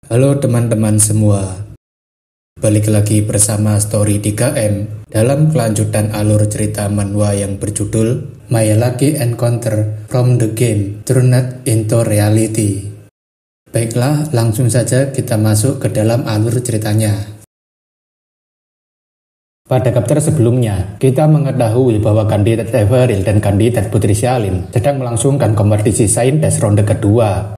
Halo teman-teman semua, balik lagi bersama Story 3M dalam kelanjutan alur cerita manhwa yang berjudul My Lucky Encounter from the Game Turned into Reality. Baiklah, langsung saja kita masuk ke dalam alur ceritanya. Pada chapter sebelumnya, kita mengetahui bahwa kandidat Everil dan kandidat Putri Xiaolin sedang melangsungkan kompetisi saintes ronde kedua.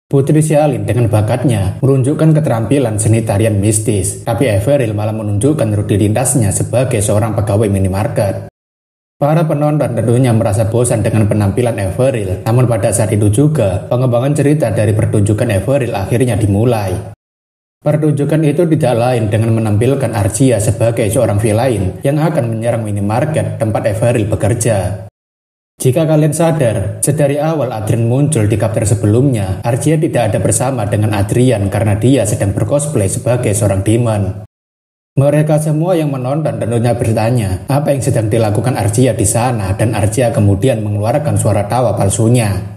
Putri Xiaolin dengan bakatnya menunjukkan keterampilan seni tarian mistis, tapi Everil malah menunjukkan rutinitasnya sebagai seorang pegawai minimarket. Para penonton tentunya merasa bosan dengan penampilan Everil, namun pada saat itu juga pengembangan cerita dari pertunjukan Everil akhirnya dimulai. Pertunjukan itu tidak lain dengan menampilkan Arcia sebagai seorang villain yang akan menyerang minimarket tempat Everil bekerja. Jika kalian sadar, sedari awal Adrian muncul di chapter sebelumnya, Arcia tidak ada bersama dengan Adrian karena dia sedang bercosplay sebagai seorang demon. Mereka semua yang menonton tentunya bertanya, apa yang sedang dilakukan Arcia di sana, dan Arcia kemudian mengeluarkan suara tawa palsunya.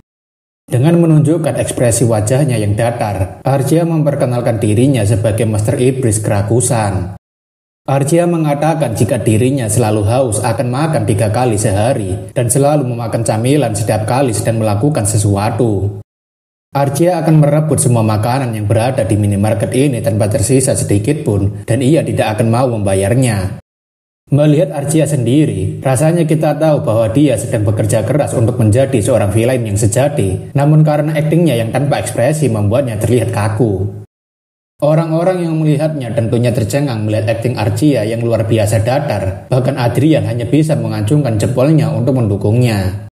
Dengan menunjukkan ekspresi wajahnya yang datar, Arcia memperkenalkan dirinya sebagai Master Iblis Kerakusan. Arcia mengatakan jika dirinya selalu haus akan makan 3 kali sehari dan selalu memakan camilan setiap kali sedang melakukan sesuatu. Arcia akan merebut semua makanan yang berada di minimarket ini tanpa tersisa sedikit pun dan ia tidak akan mau membayarnya. Melihat Arcia sendiri, rasanya kita tahu bahwa dia sedang bekerja keras untuk menjadi seorang villain yang sejati, namun karena aktingnya yang tanpa ekspresi membuatnya terlihat kaku. Orang-orang yang melihatnya tentunya tercengang melihat akting Arcia yang luar biasa datar, bahkan Adrian hanya bisa mengacungkan jempolnya untuk mendukungnya.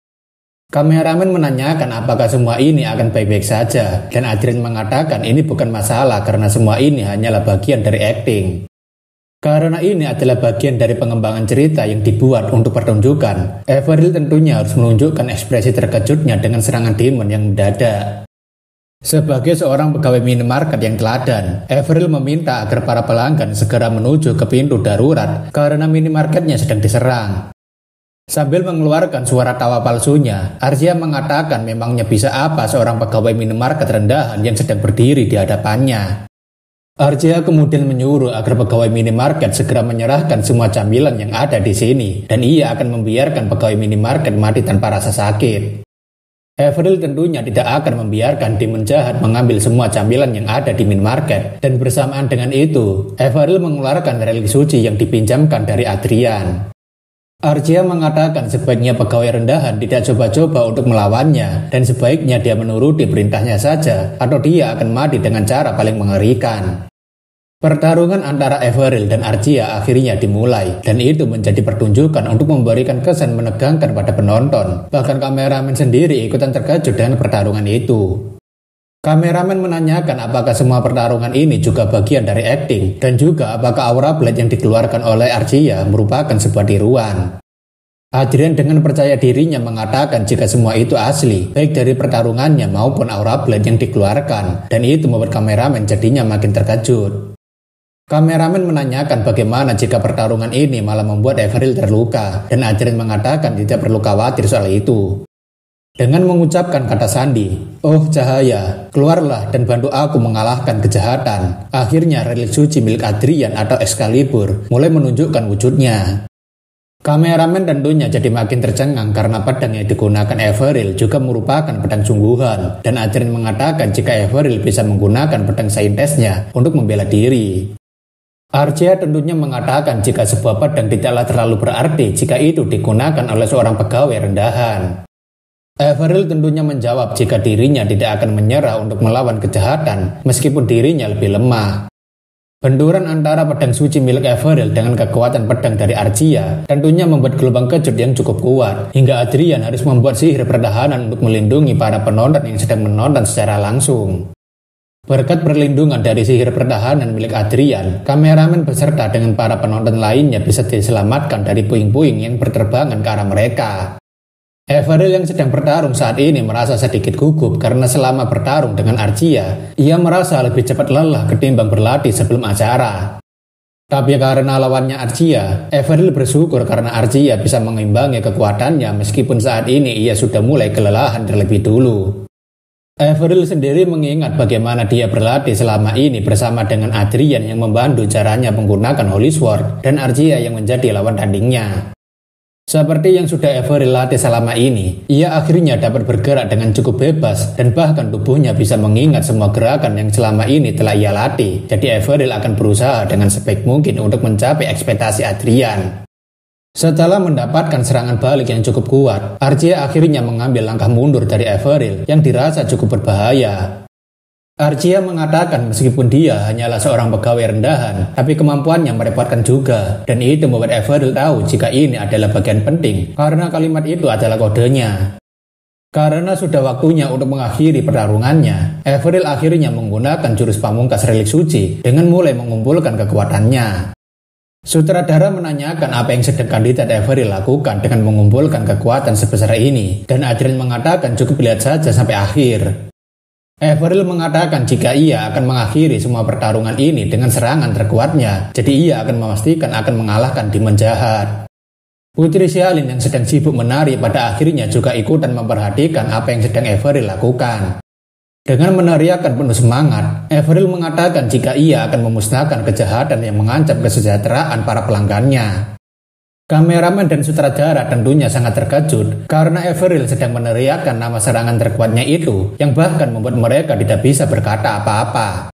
Kameramen menanyakan apakah semua ini akan baik-baik saja, dan Adrian mengatakan ini bukan masalah karena semua ini hanyalah bagian dari akting. Karena ini adalah bagian dari pengembangan cerita yang dibuat untuk pertunjukan, Everil tentunya harus menunjukkan ekspresi terkejutnya dengan serangan demon yang mendadak. Sebagai seorang pegawai minimarket yang teladan, Everil meminta agar para pelanggan segera menuju ke pintu darurat karena minimarketnya sedang diserang. Sambil mengeluarkan suara tawa palsunya, Arcia mengatakan memangnya bisa apa seorang pegawai minimarket rendahan yang sedang berdiri di hadapannya. Arcia kemudian menyuruh agar pegawai minimarket segera menyerahkan semua camilan yang ada di sini dan ia akan membiarkan pegawai minimarket mati tanpa rasa sakit. Everil tentunya tidak akan membiarkan demon jahat mengambil semua camilan yang ada di minimarket, dan bersamaan dengan itu, Everil mengeluarkan relik suci yang dipinjamkan dari Adrian. Arcia mengatakan sebaiknya pegawai rendahan tidak coba-coba untuk melawannya, dan sebaiknya dia menuruti perintahnya saja, atau dia akan mati dengan cara paling mengerikan. Pertarungan antara Everil dan Arcia akhirnya dimulai, dan itu menjadi pertunjukan untuk memberikan kesan menegangkan pada penonton. Bahkan kameramen sendiri ikutan terkejut dengan pertarungan itu. Kameramen menanyakan apakah semua pertarungan ini juga bagian dari akting, dan juga apakah aura blade yang dikeluarkan oleh Arcia merupakan sebuah tiruan. Adrian dengan percaya dirinya mengatakan jika semua itu asli, baik dari pertarungannya maupun aura blade yang dikeluarkan, dan itu membuat kameramen jadinya makin terkejut. Kameramen menanyakan bagaimana jika pertarungan ini malah membuat Everil terluka, dan Adrian mengatakan tidak perlu khawatir soal itu. Dengan mengucapkan kata sandi, "Oh cahaya, keluarlah dan bantu aku mengalahkan kejahatan." Akhirnya relik suci milik Adrian atau Excalibur mulai menunjukkan wujudnya. Kameramen tentunya jadi makin tercengang karena pedang yang digunakan Everil juga merupakan pedang sungguhan, dan Adrian mengatakan jika Everil bisa menggunakan pedang saintesnya untuk membela diri. Arcia tentunya mengatakan jika sebuah pedang tidaklah terlalu berarti jika itu digunakan oleh seorang pegawai rendahan. Everil tentunya menjawab jika dirinya tidak akan menyerah untuk melawan kejahatan meskipun dirinya lebih lemah. Benturan antara pedang suci milik Everil dengan kekuatan pedang dari Arcia tentunya membuat gelombang kejut yang cukup kuat, hingga Adrian harus membuat sihir pertahanan untuk melindungi para penonton yang sedang menonton secara langsung. Berkat perlindungan dari sihir pertahanan milik Adrian, kameramen beserta dengan para penonton lainnya bisa diselamatkan dari puing-puing yang berterbangan ke arah mereka. Everil yang sedang bertarung saat ini merasa sedikit gugup karena selama bertarung dengan Arcia, ia merasa lebih cepat lelah ketimbang berlatih sebelum acara. Tapi karena lawannya Arcia, Everil bersyukur karena Arcia bisa mengimbangi kekuatannya meskipun saat ini ia sudah mulai kelelahan terlebih dulu. Everil sendiri mengingat bagaimana dia berlatih selama ini bersama dengan Adrian yang membantu caranya menggunakan Holy Sword dan Archia yang menjadi lawan tandingnya. Seperti yang sudah Everil latih selama ini, ia akhirnya dapat bergerak dengan cukup bebas dan bahkan tubuhnya bisa mengingat semua gerakan yang selama ini telah ia latih. Jadi Everil akan berusaha dengan sebaik mungkin untuk mencapai ekspektasi Adrian. Setelah mendapatkan serangan balik yang cukup kuat, Archia akhirnya mengambil langkah mundur dari Everil yang dirasa cukup berbahaya. Archia mengatakan meskipun dia hanyalah seorang pegawai rendahan, tapi kemampuannya merepotkan juga, dan itu membuat Everil tahu jika ini adalah bagian penting, karena kalimat itu adalah kodenya. Karena sudah waktunya untuk mengakhiri pertarungannya, Everil akhirnya menggunakan jurus pamungkas relik suci dengan mulai mengumpulkan kekuatannya. Sutradara menanyakan apa yang sedang kandidat Everil lakukan dengan mengumpulkan kekuatan sebesar ini, dan Adrian mengatakan cukup lihat saja sampai akhir. Everil mengatakan jika ia akan mengakhiri semua pertarungan ini dengan serangan terkuatnya, jadi ia akan memastikan akan mengalahkan Demon jahat. Putri Xiaolin yang sedang sibuk menari pada akhirnya juga ikutan memperhatikan apa yang sedang Everil lakukan. Dengan meneriakan penuh semangat, Everil mengatakan jika ia akan memusnahkan kejahatan yang mengancam kesejahteraan para pelanggannya. Kameramen dan sutradara tentunya sangat terkejut karena Everil sedang meneriakkan nama serangan terkuatnya itu yang bahkan membuat mereka tidak bisa berkata apa-apa.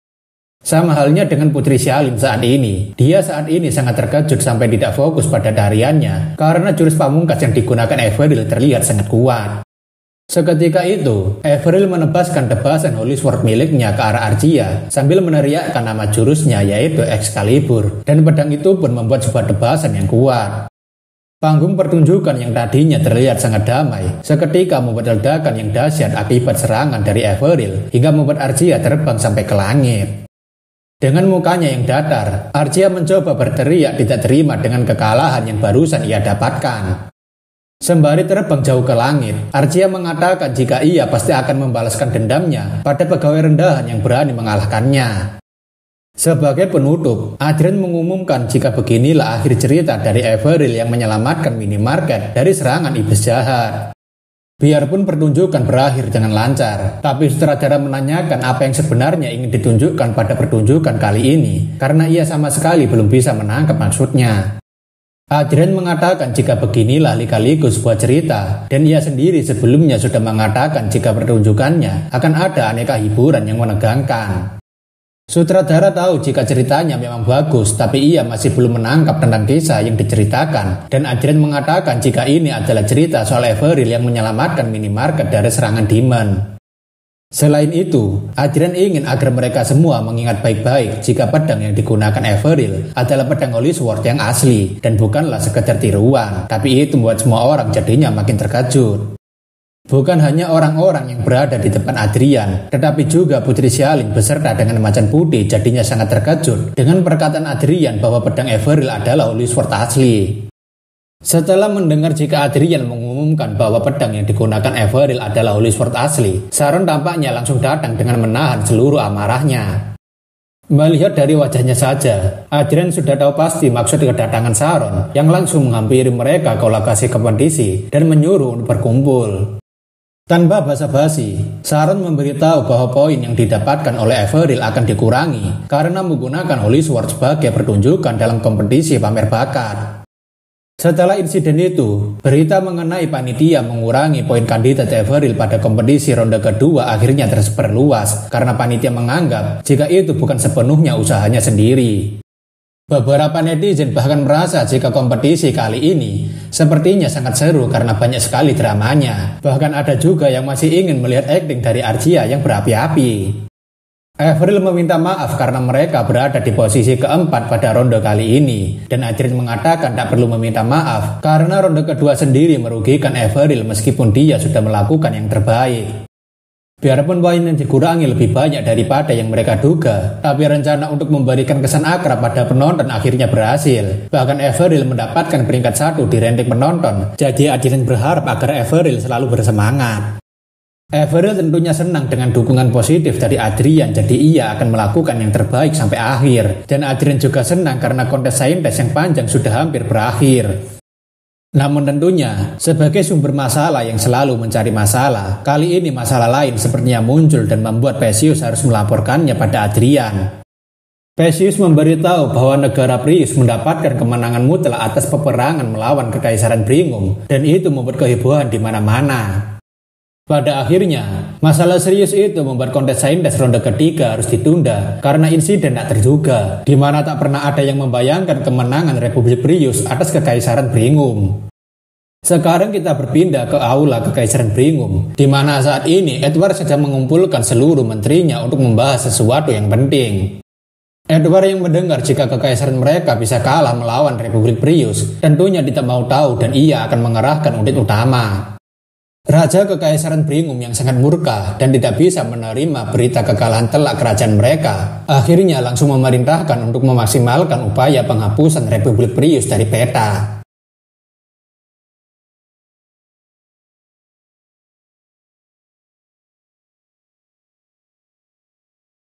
Sama halnya dengan Putri Xiaolin saat ini, dia saat ini sangat terkejut sampai tidak fokus pada tariannya karena jurus pamungkas yang digunakan Everil terlihat sangat kuat. Seketika itu, Everil menebaskan tebasan Holy Sword miliknya ke arah Archia sambil meneriakkan nama jurusnya yaitu Excalibur, dan pedang itu pun membuat sebuah tebasan yang kuat. Panggung pertunjukan yang tadinya terlihat sangat damai, seketika membuat ledakan yang dahsyat akibat serangan dari Everil hingga membuat Archia terbang sampai ke langit. Dengan mukanya yang datar, Archia mencoba berteriak tidak terima dengan kekalahan yang barusan ia dapatkan. Sembari terbang jauh ke langit, Archia mengatakan jika ia pasti akan membalaskan dendamnya pada pegawai rendahan yang berani mengalahkannya. Sebagai penutup, Adrian mengumumkan jika beginilah akhir cerita dari Everil yang menyelamatkan minimarket dari serangan iblis jahat. Biarpun pertunjukan berakhir dengan lancar, tapi sutradara menanyakan apa yang sebenarnya ingin ditunjukkan pada pertunjukan kali ini, karena ia sama sekali belum bisa menangkap maksudnya. Adrian mengatakan jika beginilah lika-liku sebuah cerita, dan ia sendiri sebelumnya sudah mengatakan jika pertunjukannya akan ada aneka hiburan yang menegangkan. Sutradara tahu jika ceritanya memang bagus, tapi ia masih belum menangkap tentang kisah yang diceritakan, dan Adrian mengatakan jika ini adalah cerita soal Everil yang menyelamatkan minimarket dari serangan demon. Selain itu, Adrian ingin agar mereka semua mengingat baik-baik jika pedang yang digunakan Everil adalah pedang Holy Sword yang asli, dan bukanlah sekedar tiruan, tapi itu membuat semua orang jadinya makin terkejut. Bukan hanya orang-orang yang berada di depan Adrian, tetapi juga Putri Xiaolin beserta dengan macan putih jadinya sangat terkejut dengan perkataan Adrian bahwa pedang Everil adalah Holy Sword asli. Setelah mendengar jika Adrian mengumumkan bahwa pedang yang digunakan Everil adalah Holy Sword asli, Sharon tampaknya langsung datang dengan menahan seluruh amarahnya. Melihat dari wajahnya saja, Adrian sudah tahu pasti maksud kedatangan Sharon yang langsung menghampiri mereka ke lokasi kompetisi dan menyuruh untuk berkumpul. Tanpa basa-basi, Sharon memberitahu bahwa poin yang didapatkan oleh Everil akan dikurangi karena menggunakan Holy Sword sebagai pertunjukan dalam kompetisi pamer bakat. Setelah insiden itu, berita mengenai panitia mengurangi poin kandidat Everil pada kompetisi ronde kedua akhirnya tersebar luas karena panitia menganggap jika itu bukan sepenuhnya usahanya sendiri. Beberapa netizen bahkan merasa jika kompetisi kali ini sepertinya sangat seru karena banyak sekali dramanya. Bahkan ada juga yang masih ingin melihat akting dari Archia yang berapi-api. Everil meminta maaf karena mereka berada di posisi keempat pada ronde kali ini, dan Adrian mengatakan tak perlu meminta maaf karena ronde kedua sendiri merugikan Everil meskipun dia sudah melakukan yang terbaik. Biarpun poin yang dikurangi lebih banyak daripada yang mereka duga, tapi rencana untuk memberikan kesan akrab pada penonton akhirnya berhasil. Bahkan Everil mendapatkan peringkat 1 di ranking penonton, jadi Adrian berharap agar Everil selalu bersemangat. Everil tentunya senang dengan dukungan positif dari Adrian, jadi ia akan melakukan yang terbaik sampai akhir. Dan Adrian juga senang karena kontes saintes yang panjang sudah hampir berakhir. Namun tentunya, sebagai sumber masalah yang selalu mencari masalah, kali ini masalah lain sepertinya muncul dan membuat Perseus harus melaporkannya pada Adrian. Perseus memberitahu bahwa negara Prius mendapatkan kemenangan mutlak atas peperangan melawan Kekaisaran Bringum, dan itu membuat kehebohan di mana-mana. Pada akhirnya, masalah serius itu membuat kontes saintes ronde ketiga harus ditunda karena insiden tak terduga, di mana tak pernah ada yang membayangkan kemenangan Republik Prius atas Kekaisaran Bringum. Sekarang kita berpindah ke aula Kekaisaran Bringum, di mana saat ini Edward sedang mengumpulkan seluruh menterinya untuk membahas sesuatu yang penting. Edward yang mendengar jika Kekaisaran mereka bisa kalah melawan Republik Prius, tentunya tidak mau tahu dan ia akan mengerahkan unit utama. Raja Kekaisaran Bringum yang sangat murka dan tidak bisa menerima berita kekalahan telak kerajaan mereka, akhirnya langsung memerintahkan untuk memaksimalkan upaya penghapusan Republik Prius dari peta.